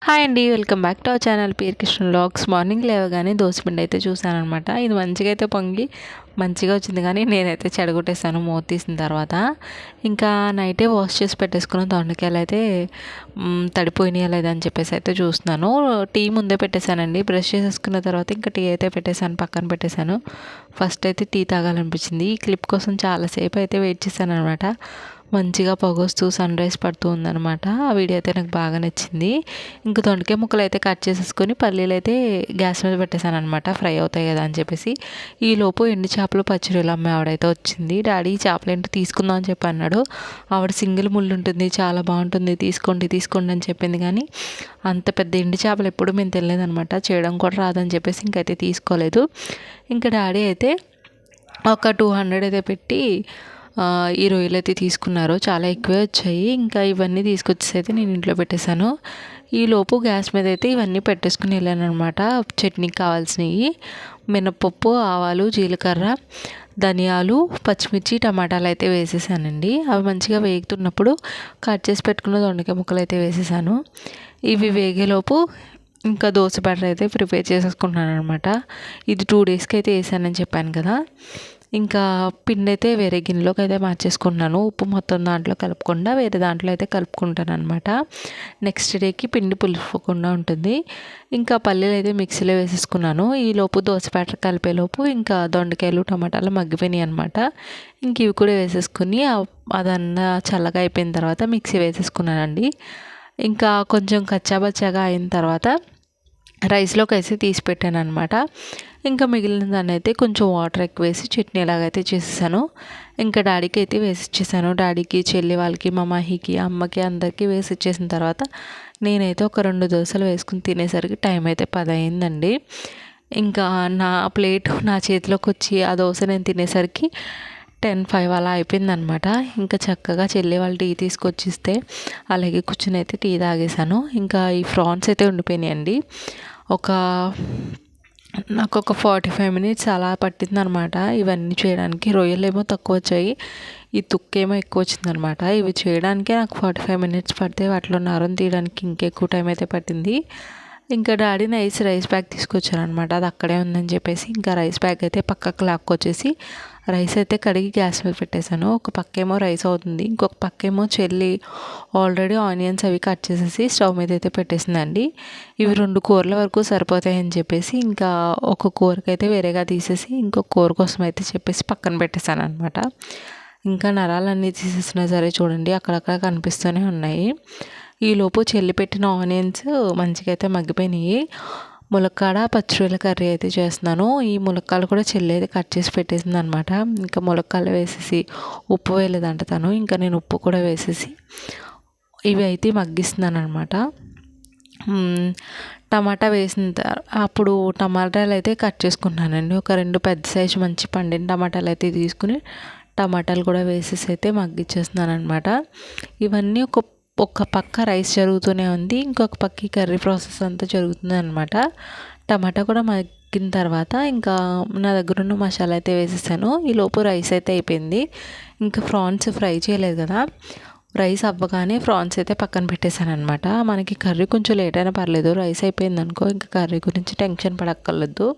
Hi అండి. Welcome back to our channel peer Kishan vlogs. Morning లేవగానే దోసపిండి అయితే చూసాననమాట. ఇది మంచిగా అయితే పొంగి మంచిగా వచ్చింది, కానీ నేనైతే చెడగొట్టేసాను మూత తీసిన తర్వాత. ఇంకా నైటే వాష్ చేసి పెట్టేసుకున్న దొండకాయలు అయితే తడిపోయినాయా లేదని చెప్పేసి అయితే చూస్తున్నాను. టీ ముందే పెట్టేశానండి. బ్రష్ చేసేసుకున్న తర్వాత ఇంకా టీ అయితే పెట్టేశాను, పక్కన పెట్టేశాను. ఫస్ట్ అయితే టీ తాగాలనిపించింది. ఈ క్లిప్ కోసం చాలాసేపు అయితే వెయిట్ చేశాను అనమాట. మంచిగా పొగొస్తూ సన్ రైజ్ పడుతూ ఉందనమాట. ఆ వీడియో అయితే నాకు బాగా నచ్చింది. ఇంక దొండకాయ ముక్కలు అయితే కట్ చేసేసుకొని పల్లీలు అయితే గ్యాస్ మీద పెట్టేశాను అనమాట, ఫ్రై అవుతాయి కదా అని చెప్పేసి. ఈలోపు ఎండు చేపలు పచ్చిరొయ్యలు అమ్మే ఆవిడైతే వచ్చింది. డాడీ చేపలు ఏంటో తీసుకుందాం అని చెప్పి అన్నాడు. ఆవిడ సింగిల్ ముళ్ళు ఉంటుంది, చాలా బాగుంటుంది, తీసుకోండి తీసుకోండి అని చెప్పింది. కానీ అంత పెద్ద ఎండు చేపలు ఎప్పుడు మేము తినలేదనమాట, చేయడం కూడా రాదని చెప్పేసి ఇంకైతే తీసుకోలేదు. ఇంకా డాడీ అయితే ఒక 200 అయితే పెట్టి ఈ రొయ్యలు అయితే తీసుకున్నారు. చాలా ఎక్కువే వచ్చాయి. ఇంకా ఇవన్నీ తీసుకొచ్చేసి అయితే నేను ఇంట్లో పెట్టేశాను. ఈలోపు గ్యాస్ మీద అయితే ఇవన్నీ పెట్టేసుకుని వెళ్ళాను అనమాట. చట్నీకి కావాల్సినవి మినపప్పు, ఆవాలు, జీలకర్ర, ధనియాలు, పచ్చిమిర్చి, టమాటాలు అయితే వేసేసానండి. అవి మంచిగా వేగుతున్నప్పుడు కట్ చేసి పెట్టుకున్న దొండకాయ ముక్కలు అయితే వేసేసాను. ఇవి వేగేలోపు ఇంకా దోశ బ్యాటర్ అయితే ప్రిపేర్ చేసేసుకుంటున్నాను అనమాట. ఇది 2 డేస్కి అయితే వేసానని చెప్పాను కదా. ఇంకా పిండి అయితే వేరే గిన్నెలోకి అయితే మార్చేసుకున్నాను. ఉప్పు మొత్తం దాంట్లో కలుపుకుండా వేరే దాంట్లో అయితే కలుపుకుంటాను అనమాట. నెక్స్ట్ డేకి పిండి పులిపోకుండా ఉంటుంది. ఇంకా పల్లీలు అయితే మిక్సీలో వేసేసుకున్నాను. ఈలోపు దోశ బ్యాటర్ కలిపేలోపు ఇంకా దొండకాయలు, టమాటాలు మగ్గిపోయినాయి అనమాట. ఇంక ఇవి కూడా వేసేసుకుని అదన్నా చల్లగా అయిపోయిన తర్వాత మిక్సీ వేసేసుకున్నానండి. ఇంకా కొంచెం కచ్చాబచ్చాగా అయిన తర్వాత రైస్లోకి అయితే తీసి పెట్టాను అనమాట. ఇంకా మిగిలిన దాన్ని అయితే కొంచెం వాటర్ ఎక్కువ వేసి చట్నీ ఎలాగైతే చేసేసాను. ఇంకా డాడీకి అయితే వేసి ఇచ్చేసాను. డాడీకి, చెల్లి వాళ్ళకి, మా మాహికి, అమ్మకి అందరికీ వేసి ఇచ్చేసిన తర్వాత నేనైతే ఒక 2 దోశలు వేసుకుని తినేసరికి టైం అయితే 10 అయిందండి. ఇంకా నా ప్లేట్ నా చేతిలోకి వచ్చి ఆ దోశ నేను తినేసరికి 10:05 అలా అయిపోయిందనమాట. ఇంకా చక్కగా చెల్లి వాళ్ళు టీ తీసుకొచ్చిస్తే అలాగే కూర్చుని అయితే టీ తాగేసాను. ఇంకా ఈ ఫ్రాన్స్ అయితే ఉండిపోయినాయండి. ఒక నాకు ఒక 45 మినిట్స్ అలా పట్టిందనమాట ఇవన్నీ చేయడానికి. రొయ్యలేమో తక్కువ వచ్చాయి, ఈ తుక్కేమో ఎక్కువ వచ్చిందనమాట. ఇవి చేయడానికే నాకు 45 మినిట్స్ పడితే వాటిలో నరం తీయడానికి ఇంకెక్కువ టైం అయితే పట్టింది. ఇంకా డాడీ రైస్ బ్యాగ్ తీసుకొచ్చారనమాట. అది అక్కడే ఉందని చెప్పేసి ఇంకా రైస్ బ్యాగ్ అయితే పక్కకు లాక్కొచ్చేసి రైస్ అయితే కడిగి గ్యాస్ మీద పెట్టేశాను. ఒక పక్కేమో రైస్ అవుతుంది, ఇంకొక పక్కేమో చెల్లి ఆల్రెడీ ఆనియన్స్ అవి కట్ చేసేసి స్టవ్ మీద అయితే పెట్టేసిందండి. ఇవి 2 కూరల వరకు సరిపోతాయని చెప్పేసి ఇంకా ఒక కూరకైతే వేరేగా తీసేసి ఇంకొక కూర కోసం అయితే చెప్పేసి పక్కన పెట్టేశాను అనమాట. ఇంకా నరాలన్నీ తీసేసినా సరే చూడండి అక్కడక్కడ కనిపిస్తూనే ఉన్నాయి. ఈలోపు చెల్లి పెట్టిన ఆనియన్స్ మంచిగా అయితే మగ్గిపోయినాయి. ములక్కాడ పచ్చిరొయ్యల కర్రీ అయితే చేస్తున్నాను. ఈ ములక్కాడలు కూడా చెల్లి అయితే కట్ చేసి పెట్టేసింది అనమాట. ఇంకా ములక్కాడలు వేసేసి ఉప్పు వేయలేదంట తను. ఇంకా నేను ఉప్పు కూడా వేసేసి ఇవి అయితే మగ్గిస్తున్నాను అనమాట. టమాటా వేసిన అప్పుడు టమాటాలు అయితే కట్ చేసుకున్నానండి. ఒక 2 పెద్ద సైజు మంచి పండిన టమాటాలు అయితే తీసుకుని టమాటాలు కూడా వేసేసి అయితే మగ్గిచ్చేస్తున్నాను అనమాట. ఇవన్నీ ఒక పక్క రైస్ జరుగుతూనే ఉంది, ఇంకొక పక్క కర్రీ ప్రాసెస్ అంతా జరుగుతుంది అనమాట. టమాటా కూడా మగ్గిన తర్వాత ఇంకా నా దగ్గర ఉన్న మసాలా అయితే వేసేసాను. ఈలోపు రైస్ అయితే అయిపోయింది. ఇంకా ప్రాన్స్ ఫ్రై చేయలేదు కదా, రైస్ అవ్వగానే ప్రాన్స్ అయితే పక్కన పెట్టేశాను అనమాట. మనకి కర్రీ కొంచెం లేట్ అయినా పర్లేదు, రైస్ అయిపోయింది అనుకో ఇంకా కర్రీ గురించి టెన్షన్ పడక్కర్లేదు.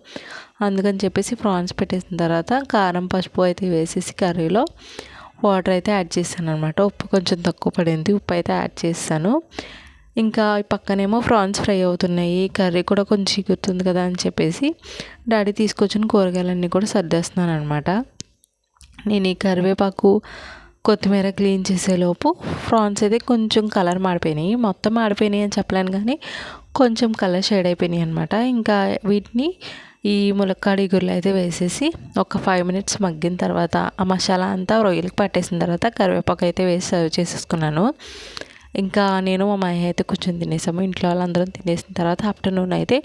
అందుకని చెప్పేసి ప్రాన్స్ పెట్టేసిన తర్వాత కారం, పసుపు అయితే వేసేసి కర్రీలో వాటర్ అయితే యాడ్ చేశాను అనమాట. ఉప్పు కొంచెం తక్కువ పడింది, ఉప్పు అయితే యాడ్ చేస్తాను. ఇంకా పక్కనేమో ప్రాన్స్ ఫ్రై అవుతున్నాయి, కర్రీ కూడా కొంచెం చిగురుతుంది కదా అని చెప్పేసి డాడీ తీసుకొచ్చిన కూరగాయలన్నీ కూడా సర్దేస్తున్నాను అనమాట. నేను ఈ కరివేపాకు, కొత్తిమీర క్లీన్ చేసేలోపు ప్రాన్స్ అయితే కొంచెం కలర్ మాడిపోయినాయి. మొత్తం మాడిపోయినాయి అని చెప్పలేను, కానీ కొంచెం కలర్ షేడ్ అయిపోయినాయి అనమాట. ఇంకా వీటిని ఈ ములక్కాడ ఇగురులు అయితే వేసేసి ఒక 5 మినిట్స్ మగ్గిన తర్వాత ఆ మసాలా అంతా రొయ్యలకి పట్టేసిన తర్వాత కరివేపాకు అయితే వేసి సర్వ్ చేసేసుకున్నాను. ఇంకా నేను మా మాయ అయితే కూర్చొని తినేసాము. ఇంట్లో వాళ్ళందరం తినేసిన తర్వాత ఆఫ్టర్నూన్ అయితే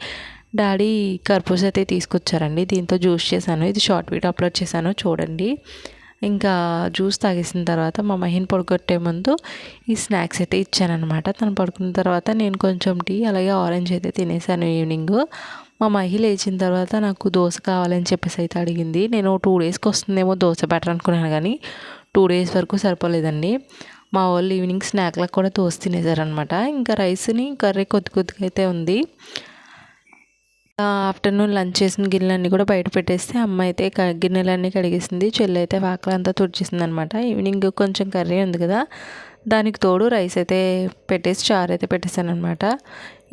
డాడీ కర్బూజా అయితే తీసుకొచ్చారండి. దీంతో జ్యూస్ చేశాను. ఇది షార్ట్ వీడియో అప్లోడ్ చేశాను, చూడండి. ఇంకా జ్యూస్ తాగేసిన తర్వాత మా మహిని పడుకొట్టే ముందు ఈ స్నాక్స్ అయితే ఇచ్చానమాట. తను పడుకున్న తర్వాత నేను కొంచెం టీ అలాగే ఆరెంజ్ అయితే తినేసాను ఈవినింగ్. మా మహి లేచిన తర్వాత నాకు దోశ కావాలని చెప్పేసి అయితే అడిగింది. నేను 2 డేస్కి వస్తుందేమో దోశ బ్యాటర్ అనుకున్నాను, కానీ 2 డేస్ వరకు సరిపోలేదండి. మా వాళ్ళు ఈవినింగ్ స్నాక్లకు కూడా తోసి తినేసారనమాట. ఇంకా రైస్ని కర్రీ కొద్దిగా అయితే ఉంది. ఆఫ్టర్నూన్ లంచ్ చేసిన గిన్నెలన్నీ కూడా బయట పెట్టేస్తే అమ్మ అయితే గిన్నెలన్నీ కడిగేసింది. చెల్లి అయితే వాకిలంతా తుడిచేసింది అనమాట. ఈవినింగ్ కొంచెం కర్రీ ఉంది కదా, దానికి తోడు రైస్ అయితే పెట్టేసి చారు అయితే పెట్టేశాను అనమాట.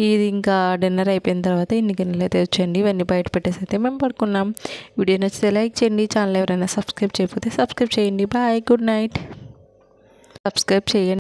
ఇది ఇంకా డిన్నర్ అయిపోయిన తర్వాత ఇన్ని గిన్నెలు అయితే వచ్చేయండి. ఇవన్నీ బయట పెట్టేసి అయితే మేము పడుకున్నాం. వీడియో నచ్చితే లైక్ చేయండి. ఛానల్ ఎవరైనా సబ్స్క్రైబ్ చేయకపోతే సబ్స్క్రైబ్ చేయండి. Bye, good night. సబ్స్క్రైబ్ చేయండి.